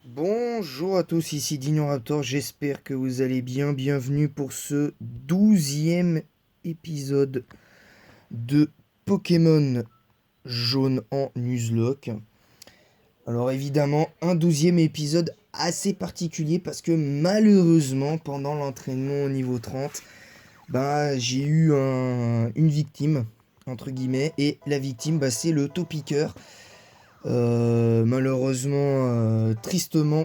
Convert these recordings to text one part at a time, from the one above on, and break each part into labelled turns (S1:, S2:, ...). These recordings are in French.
S1: Bonjour à tous, ici Raptor, j'espère que vous allez bien. Bienvenue pour ce 12e épisode de Pokémon Jaune en Nuzlocke. Alors évidemment, un 12e épisode assez particulier parce que malheureusement, pendant l'entraînement au niveau 30, j'ai eu une victime, entre guillemets, et la victime, c'est le Topiqueur. Malheureusement, tristement,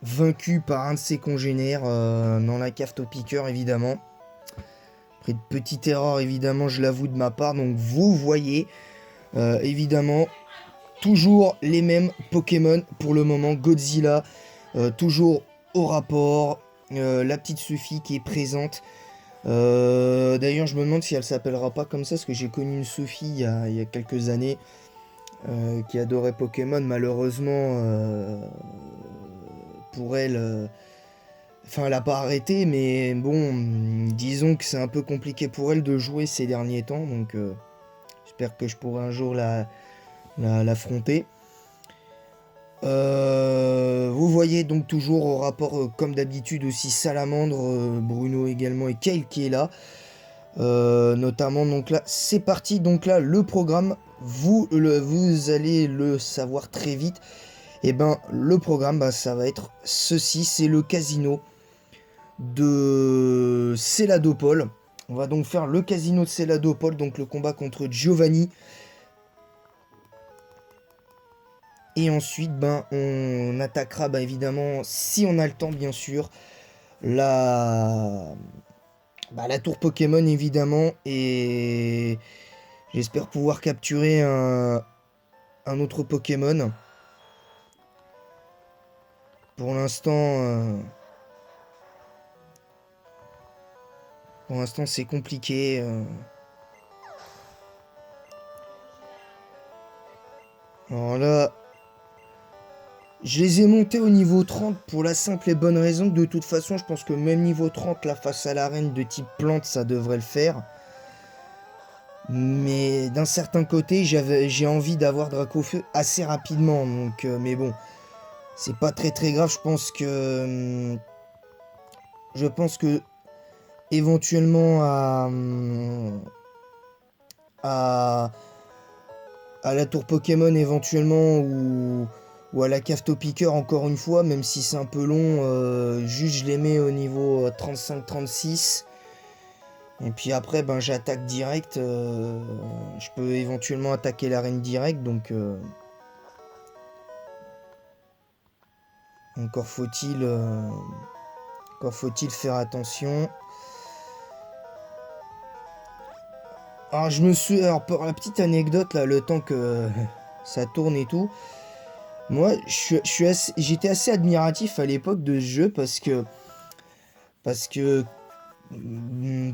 S1: vaincu par un de ses congénères dans la cave Topiqueur évidemment. Après de petite erreur évidemment je l'avoue de ma part. Donc vous voyez évidemment toujours les mêmes Pokémon pour le moment. Godzilla toujours au rapport. La petite Sophie qui est présente. D'ailleurs je me demande si elle s'appellera pas comme ça parce que j'ai connu une Sophie il y a quelques années qui adorait Pokémon. Malheureusement pour elle enfin, elle a pas arrêté, mais bon, disons que c'est un peu compliqué pour elle de jouer ces derniers temps, donc j'espère que je pourrai un jour l'affronter. Vous voyez donc toujours au rapport, comme d'habitude, aussi Salamandre, Bruno également et Kale qui est là. Notamment, donc là, c'est parti. Donc là, le programme, vous allez le savoir très vite. Et le programme, ça va être ceci, c'est le casino de Céladopol. On va donc faire le casino de Céladopol, donc le combat contre Giovanni. Et ensuite, on attaquera évidemment, si on a le temps bien sûr, la, la tour Pokémon évidemment. Et j'espère pouvoir capturer un autre Pokémon. Pour l'instant c'est compliqué. Alors là, je les ai montés au niveau 30 pour la simple et bonne raison que de toute façon, je pense que même niveau 30, là, face à l'arène de type plante, ça devrait le faire. Mais d'un certain côté, j'ai envie d'avoir Dracofeu assez rapidement. Donc, mais bon, c'est pas très grave. Je pense que éventuellement à, à la tour Pokémon, éventuellement, ou à la cave Topiqueur, encore une fois, même si c'est un peu long, juste je les mets au niveau 35-36. Et puis après, j'attaque direct. Je peux éventuellement attaquer l'arène direct, donc encore faut-il faire attention. Alors pour la petite anecdote là, le temps que ça tourne et tout, moi j'étais assez admiratif à l'époque de ce jeu parce que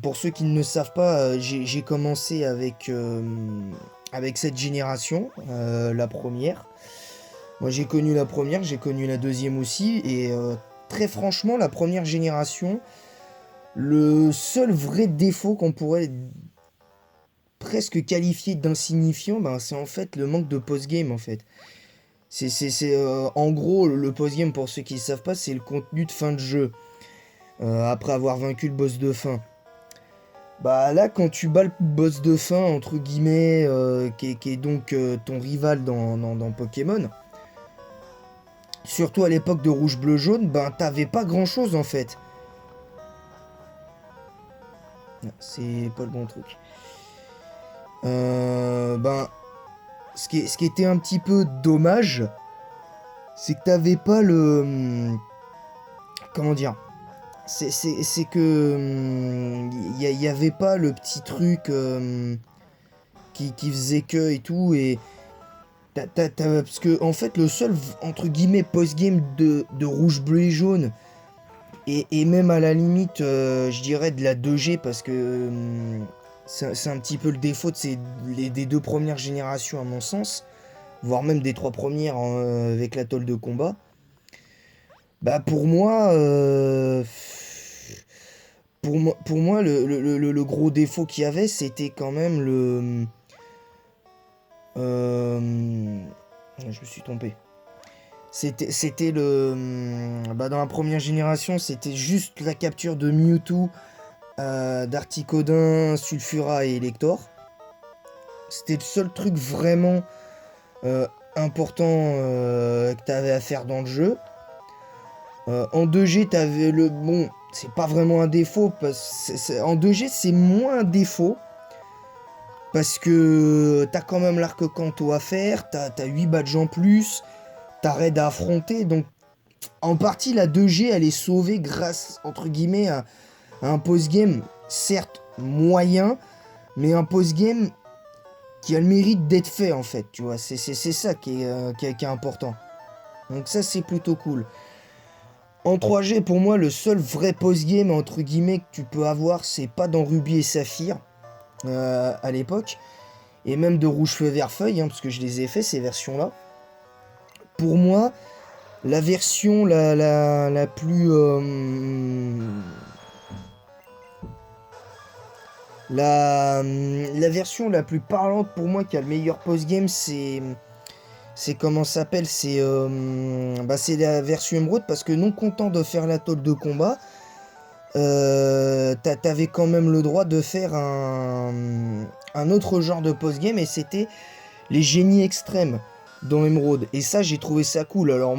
S1: pour ceux qui ne le savent pas, j'ai commencé avec cette génération, la première. Moi j'ai connu la première, j'ai connu la deuxième aussi, et très franchement, la première génération, le seul vrai défaut qu'on pourrait presque qualifier d'insignifiant, c'est en fait le manque de post-game en fait. En gros, le post-game, pour ceux qui ne savent pas, c'est le contenu de fin de jeu, après avoir vaincu le boss de fin. Là, quand tu bats le boss de fin, entre guillemets, qui est donc ton rival dans Pokémon, surtout à l'époque de Rouge Bleu Jaune, t'avais pas grand chose en fait. Non, c'est pas le bon truc. Ce qui était un petit peu dommage, c'est que t'avais pas le. Comment dire? C'est que. Il y avait pas le petit truc qui faisait que et tout. Et parce que, en fait, le seul, entre guillemets, post-game de Rouge, Bleu et Jaune, et même à la limite, je dirais de la 2G, parce que c'est un petit peu le défaut des deux premières générations, à mon sens, voire même des trois premières avec la tôle de combat. Pour moi, pour moi le gros défaut qu'il y avait, c'était quand même je me suis trompé. C'était dans la première génération, c'était juste la capture de Mewtwo, d'Articodin, Sulfura et Elector. C'était le seul truc vraiment important que t'avais à faire dans le jeu. En 2G, t'avais le... Bon, c'est pas vraiment un défaut, en 2G, c'est moins un défaut, parce que t'as quand même l'arc Kanto à faire, t'as 8 badges en plus, t'as raid à affronter, donc en partie la 2G elle est sauvée grâce entre guillemets à un post-game certes moyen, mais un post-game qui a le mérite d'être fait en fait, tu vois, c'est ça qui est important. Donc ça c'est plutôt cool. En 3G pour moi le seul vrai post-game entre guillemets que tu peux avoir c'est pas dans Ruby et Saphir à l'époque, et même de Rouge Feu Vert Feuille, parce que je les ai fait ces versions là. Pour moi, la version la plus... la version la plus parlante pour moi qui a le meilleur post-game, c'est comment ça s'appelle, c'est la version émeraude, parce que non content de faire la tôle de combat, t'avais quand même le droit de faire un autre genre de post-game, et c'était les génies extrêmes dans émeraude. Et ça, j'ai trouvé ça cool. Alors,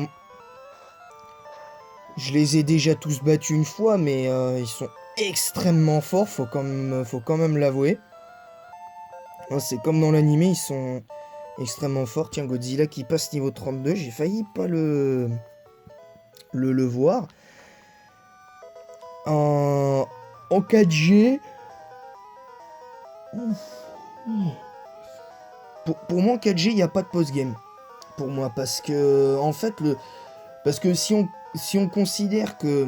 S1: je les ai déjà tous battus une fois, mais ils sont extrêmement forts, faut quand même l'avouer. C'est comme dans l'anime, ils sont extrêmement forts. Tiens, Godzilla qui passe niveau 32, j'ai failli pas le voir. En 4G... Pour moi, en 4G, il n'y a pas de post-game. Pour moi, parce que, en fait, parce que si on considère que...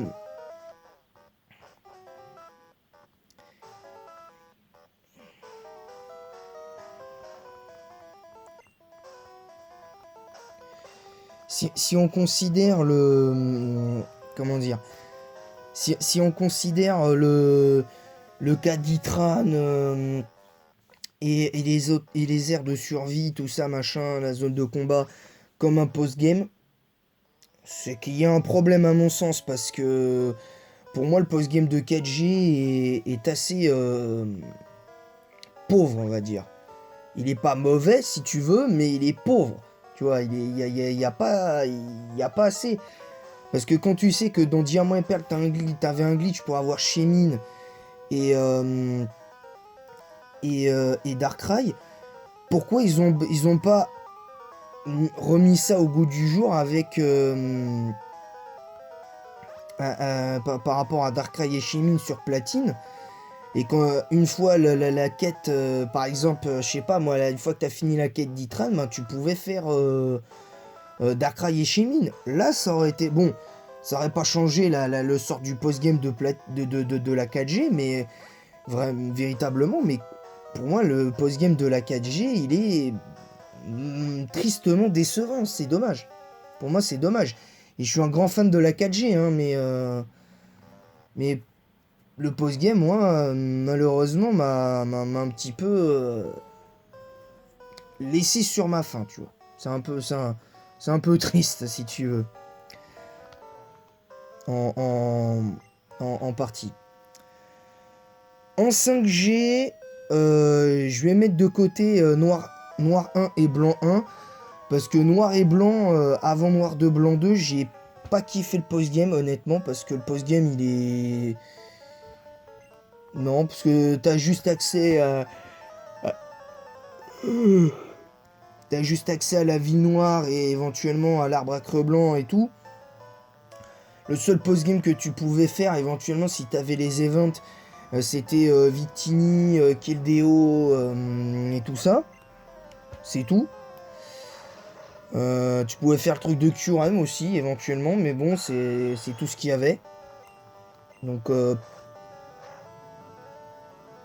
S1: Si on considère le... Comment dire? Si on considère le cas d'Itran et les autres, et les aires de survie, tout ça, machin, la zone de combat, comme un post-game, c'est qu'il y a un problème à mon sens, parce que pour moi le post-game de 4G est assez pauvre, on va dire. Il est pas mauvais si tu veux, mais il est pauvre. Tu vois, il y a pas assez. Parce que quand tu sais que dans Diamant et Perle t'avais un glitch pour avoir Shaymin et Darkrai, pourquoi ils ont pas remis ça au goût du jour avec par rapport à Darkrai et Shaymin sur Platine, et quand une fois la quête, par exemple, je sais pas moi, une fois que t'as fini la quête d'Itran, ben, tu pouvais faire Darkrai et Shaymin. Là, ça aurait été bon, ça aurait pas changé le sort du post-game de la 4G, mais véritablement, mais pour moi, le post-game de la 4G, il est tristement décevant. C'est dommage. Pour moi, c'est dommage. Et je suis un grand fan de la 4G, hein, mais le post-game, moi, malheureusement, m'a un petit peu laissé sur ma faim, tu vois. C'est un peu triste, si tu veux. En partie. En 5G, je vais mettre de côté noir 1 et blanc 1. Parce que noir et blanc, avant noir 2, blanc 2, j'ai pas kiffé le post-game, honnêtement. Parce que le post-game, il est... Non, parce que t'as juste accès à... T'as juste accès à la ville noire et éventuellement à l'arbre à creux blanc et tout. Le seul post-game que tu pouvais faire, éventuellement, si t'avais les events, c'était Victini, Keldeo et tout ça. C'est tout. Tu pouvais faire le truc de Kyurem aussi, éventuellement, mais bon, c'est tout ce qu'il y avait. Donc,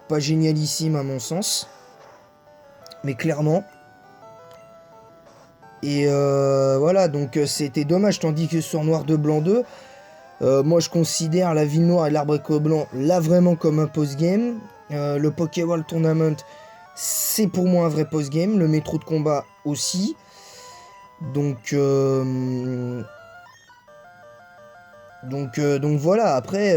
S1: pas génialissime à mon sens. Mais clairement. Et voilà, donc c'était dommage, tandis que sur Noir 2, Blanc 2, moi je considère la ville noire et l'arbre blanc là vraiment comme un post-game. Le Pokéball Tournament, c'est pour moi un vrai post-game. Le métro de combat aussi. Donc, donc voilà, après,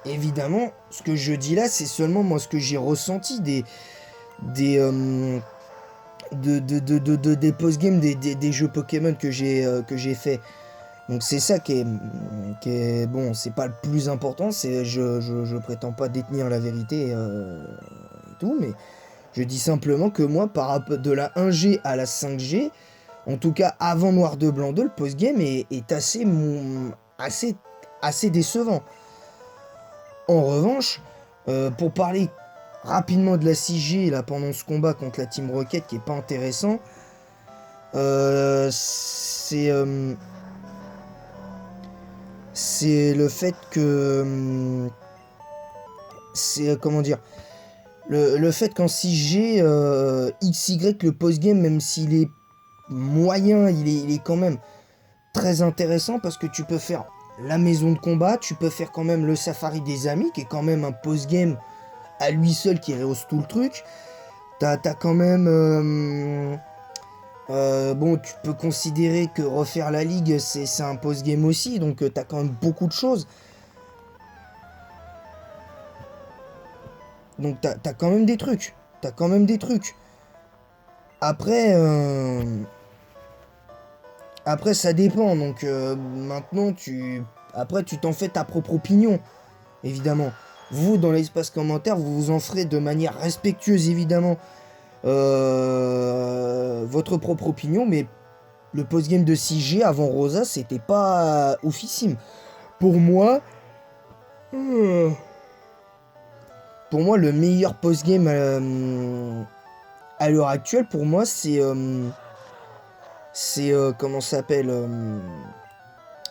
S1: évidemment, ce que je dis là, c'est seulement moi ce que j'ai ressenti des, des post-games des jeux Pokémon que j'ai fait. Donc c'est ça qui est bon, c'est pas le plus important, je prétends pas détenir la vérité et tout, mais je dis simplement que moi, par rapport de la 1G à la 5G, en tout cas avant Noir de Blanc 2, le post-game est assez, assez décevant. En revanche, pour parler rapidement de la 6G là, pendant ce combat contre la Team Rocket qui est pas intéressant, c'est le fait que c'est comment dire le fait qu'en 6G XY le post-game même s'il est moyen il est quand même très intéressant parce que tu peux faire la maison de combat, tu peux faire quand même le safari des amis qui est quand même un post-game à lui seul qui rehausse tout le truc. T'as quand même bon, tu peux considérer que refaire la ligue c'est un post-game aussi, donc t'as quand même beaucoup de choses. Donc t'as quand même des trucs. T'as quand même des trucs. Après, après ça dépend. Donc maintenant, après, tu t'en fais ta propre opinion, évidemment. Vous, dans l'espace commentaire, vous vous en ferez de manière respectueuse, évidemment, votre propre opinion. Mais le post-game de 6G avant Rosa, c'était pas oufissime. Pour moi, pour moi, le meilleur post-game à l'heure actuelle, pour moi, c'est comment ça s'appelle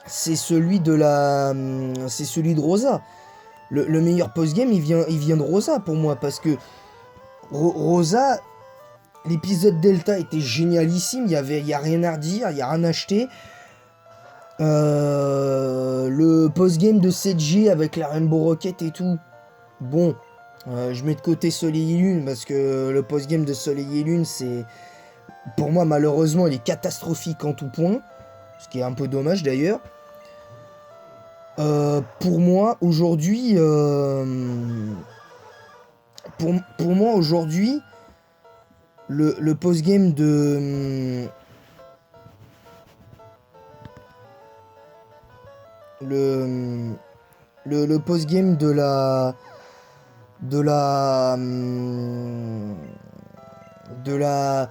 S1: c'est celui de la c'est celui de Rosa. Le meilleur post-game, il vient de Rosa pour moi parce que Rosa, l'épisode Delta était génialissime. Il y a rien à redire, il y a rien à acheter. Le post-game de 7G avec la Rainbow Rocket et tout. Bon, je mets de côté Soleil et Lune parce que le post-game de Soleil et Lune, c'est pour moi malheureusement il est catastrophique en tout point, ce qui est un peu dommage d'ailleurs. Pour moi aujourd'hui, pour moi aujourd'hui, le post-game de le le post-game de la de la de la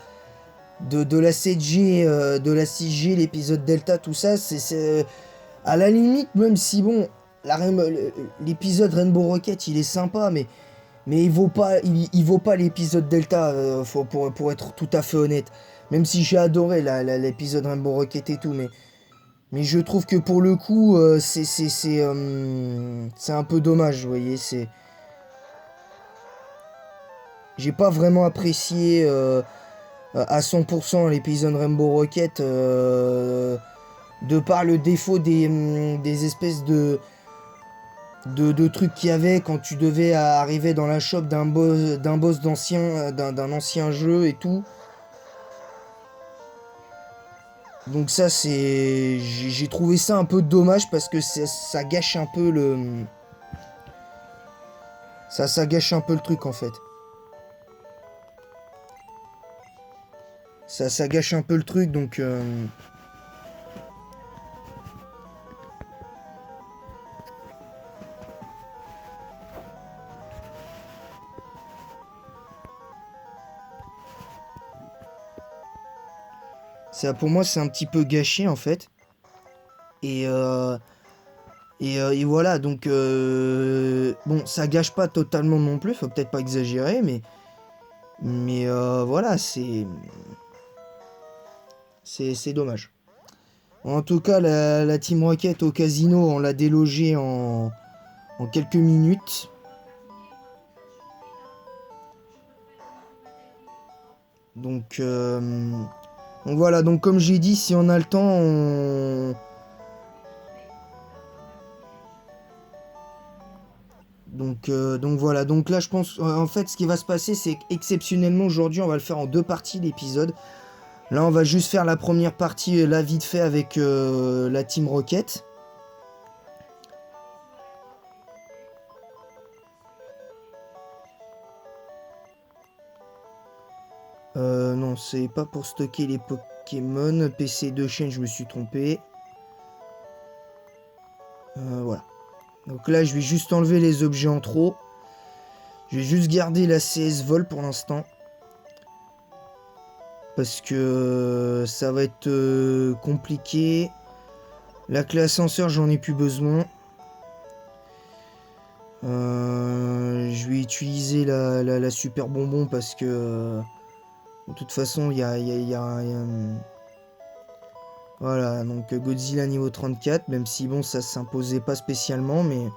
S1: 7G, de la 6G, l'épisode Delta, tout ça, c'est à la limite, même si bon, l'épisode Rainbow Rocket, il est sympa, mais il vaut pas l'épisode Delta, pour être tout à fait honnête. Même si j'ai adoré l'épisode Rainbow Rocket et tout, mais je trouve que pour le coup, c'est un peu dommage, vous voyez, j'ai pas vraiment apprécié à 100% l'épisode Rainbow Rocket, de par le défaut des espèces de trucs qu'il y avait quand tu devais arriver dans la shop d'un boss d'un ancien jeu et tout. Donc ça j'ai trouvé ça un peu dommage parce que ça gâche un peu ça gâche un peu le truc en fait. Ça gâche un peu le truc donc ça pour moi c'est un petit peu gâché en fait. Et et voilà, donc bon, ça gâche pas totalement non plus, faut peut-être pas exagérer, mais voilà, c'est dommage. En tout cas, la Team Rocket au casino, on l'a délogé en quelques minutes. Donc voilà, donc comme j'ai dit, si on a le temps, donc voilà, donc là je pense, en fait ce qui va se passer c'est qu'exceptionnellement aujourd'hui on va le faire en deux parties l'épisode. Là, on va juste faire la première partie, là, vite fait, avec la Team Rocket. Non, c'est pas pour stocker les Pokémon. PC de chaîne, je me suis trompé. Voilà. Donc là, je vais juste enlever les objets en trop. Je vais juste garder la CS Vol pour l'instant. Parce que ça va être compliqué. La clé ascenseur, j'en ai plus besoin. Je vais utiliser la super bonbon parce que de toute façon, il y a, voilà, donc Godzilla niveau 34, même si bon, ça s'imposait pas spécialement, mais...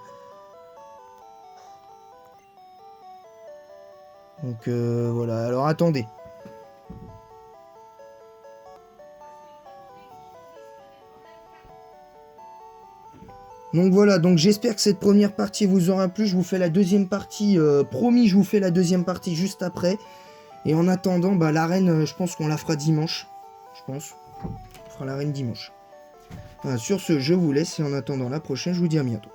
S1: Donc voilà, alors attendez. Donc voilà, donc j'espère que cette première partie vous aura plu. Je vous fais la deuxième partie, promis, je vous fais la deuxième partie juste après. Et en attendant, bah, l'arène, je pense qu'on la fera dimanche. Je pense. On fera l'arène dimanche. Voilà, sur ce, je vous laisse et en attendant la prochaine, je vous dis à bientôt.